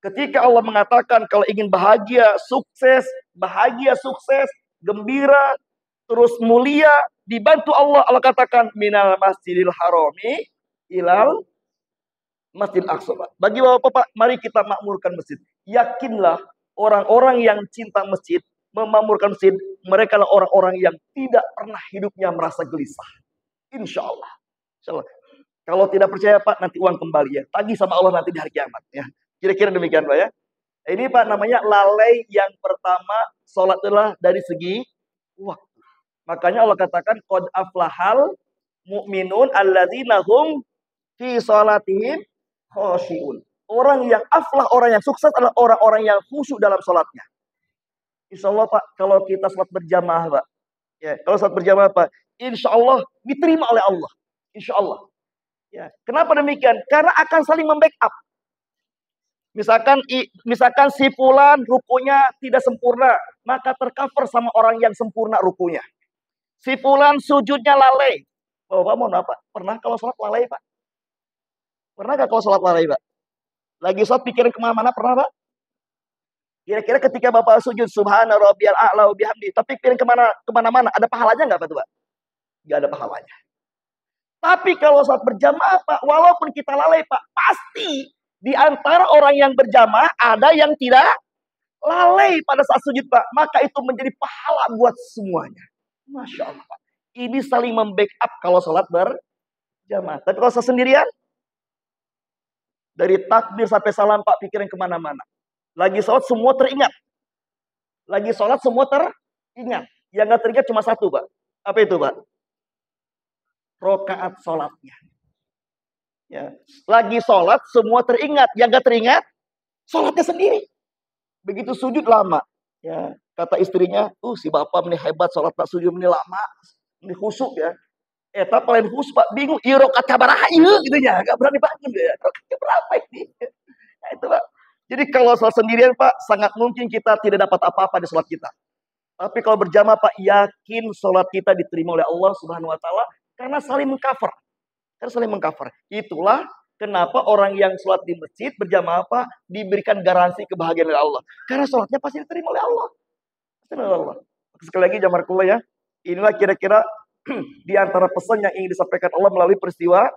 ketika Allah mengatakan kalau ingin bahagia, sukses, gembira, terus mulia, dibantu Allah, Allah katakan minal masjidil harami ilal masjid aqsa. Bagi bapak-bapak, mari kita makmurkan masjid. Yakinlah orang-orang yang cinta masjid, memakmurkan masjid, mereka adalah orang-orang yang tidak pernah hidupnya merasa gelisah. Insya Allah. Insya Allah. Kalau tidak percaya Pak, nanti uang kembali ya. Tagih sama Allah nanti di hari kiamat ya. Kira-kira demikian Pak ya. Ini Pak namanya lalai yang pertama, sholat adalah dari segi waktu. Makanya Allah katakan qad aflahal mu'minun alladzina hum fi sholatihim khashi'un. Orang yang aflah, orang yang sukses adalah orang-orang yang khusyuk dalam sholatnya. Insya Allah Pak, kalau kita sholat berjamaah Pak, ya, kalau sholat berjamaah Pak, insya Allah diterima oleh Allah. Insya Allah. Ya, kenapa demikian? Karena akan saling membackup. Misalkan si fulan rukunya tidak sempurna, maka tercover sama orang yang sempurna rukunya. Si fulan sujudnya lalai. Bapak mau apa? Pernah kalau sholat lalai Pak? Pernah gak kalau sholat lalai Pak? Lagi sholat pikirin kemana-mana, pernah Pak? Kira-kira ketika Bapak sujud subhana rabbiyal a'la wa bihamdi, tapi pikirin kemana-mana, ada pahalanya nggak Pak tuh Pak? Nggak ada pahalanya. Tapi kalau saat berjamaah Pak, walaupun kita lalai Pak, pasti di antara orang yang berjamaah ada yang tidak lalai pada saat sujud Pak. Maka itu menjadi pahala buat semuanya. Masya Allah Pak. Ini saling membackup kalau sholat berjamaah. Tapi kalau saya sendirian, dari takbir sampai salam Pak, pikirin kemana-mana. Lagi sholat semua teringat. Lagi sholat semua teringat. Yang nggak teringat cuma satu Pak. Apa itu Pak? Rokaat sholatnya. Ya. Lagi sholat semua teringat. Yang gak teringat sholatnya sendiri. Begitu sujud lama. Ya. Kata istrinya, si bapak ini hebat sholat tak sujud ini lama. Ini khusyuk ya. Tapi lain khusyuk Pak, bingung. Rokaat kabaraha gitu ya. Gak berani bangun ya. Rokaatnya berapa ini? Nah, itu Pak. Jadi kalau sholat sendirian Pak, sangat mungkin kita tidak dapat apa-apa di sholat kita. Tapi kalau berjamaah Pak, yakin sholat kita diterima oleh Allah Subhanahu Wa Taala. Karena saling mengcover. Itulah kenapa orang yang sholat di masjid berjamaah Pak diberikan garansi kebahagiaan oleh Allah. Karena sholatnya pasti diterima oleh Allah. Sekali lagi jamarkullah ya. Inilah kira-kira di antara pesan yang ingin disampaikan Allah melalui peristiwa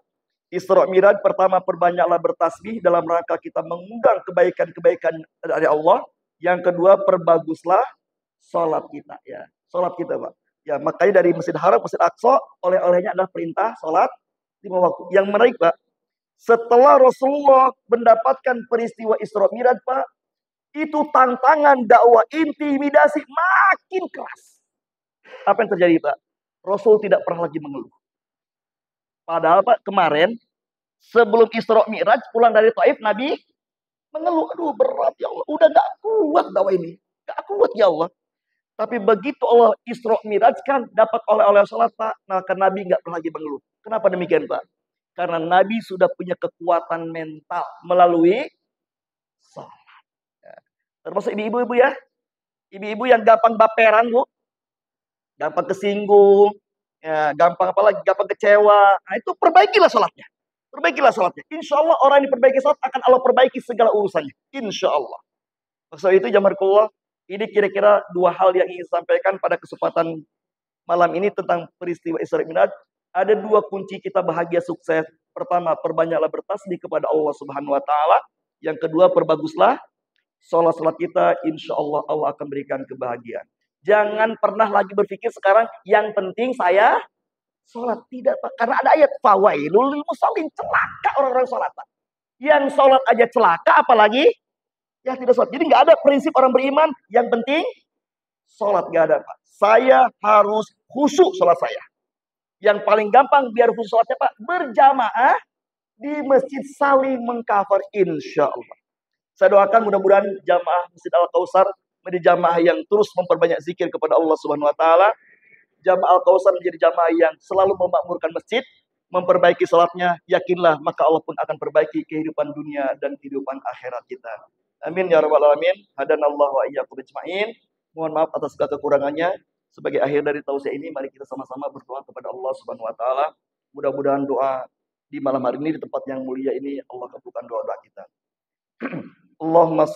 Isra Mi'raj. Pertama, perbanyaklah bertasbih dalam rangka kita mengundang kebaikan-kebaikan dari Allah. Yang kedua, perbaguslah sholat kita ya. Sholat kita Pak. Ya, makanya dari Masjid Haram, Masjid Aqsa, oleh-olehnya adalah perintah sholat 5 waktu. Yang menarik Pak, setelah Rasulullah mendapatkan peristiwa Isra Mi'raj Pak, itu tantangan dakwah intimidasi makin keras. Apa yang terjadi Pak? Rasul tidak pernah lagi mengeluh. Padahal Pak, kemarin sebelum Isra Mi'raj pulang dari Taif, Nabi mengeluh, aduh berat ya Allah, udah gak kuat dakwah ini, gak kuat ya Allah. Tapi begitu Allah Isra Mi'raj kan dapat oleh-oleh sholat Pak, maka Nabi nggak pernah lagi mengeluh. Kenapa demikian Pak? Karena Nabi sudah punya kekuatan mental melalui sholat. Ya. Termasuk ibu-ibu ya, ibu-ibu yang gampang baperan Bu, gampang kesinggung, ya, gampang kecewa. Nah itu perbaikilah sholatnya. Insya Allah orang yang diperbaiki sholat akan Allah perbaiki segala urusannya. Insya Allah. Maksud itu jamarkullah. Ini kira-kira 2 hal yang ingin sampaikan pada kesempatan malam ini tentang peristiwa Isra Mi'raj. Ada 2 kunci kita bahagia sukses. Pertama, perbanyaklah bertasbih kepada Allah Subhanahu Wa Taala. Yang kedua, perbaguslah sholat kita. Insya Allah Allah akan berikan kebahagiaan. Jangan pernah lagi berpikir sekarang yang penting saya sholat. Tidak Pak, karena ada ayat fawailul lil musallin, celaka orang-orang sholat Pak. Yang sholat aja celaka, apalagi ya tidak sholat. Jadi nggak ada prinsip orang beriman yang penting sholat, nggak ada Pak. Saya harus khusyuk sholat saya. Yang paling gampang biar khusyuk sholatnya Pak, berjamaah di masjid saling mengcover insya Allah. Saya doakan mudah-mudahan jamaah Masjid Al-Kautsar menjadi jamaah yang terus memperbanyak zikir kepada Allah Subhanahu Wa Taala. Jamaah Al-Kautsar menjadi jamaah yang selalu memakmurkan masjid, memperbaiki sholatnya. Yakinlah maka Allah pun akan perbaiki kehidupan dunia dan kehidupan akhirat kita. Amin ya rabbal alamin. Hadanallahu wa iyyakum ajmain. Mohon maaf atas segala kekurangannya. Sebagai akhir dari tausiah ini, mari kita sama-sama berdoa kepada Allah Subhanahu Wa Taala. Mudah-mudahan doa di malam hari ini di tempat yang mulia ini Allah kabulkan doa-doa kita. Allahumma shalli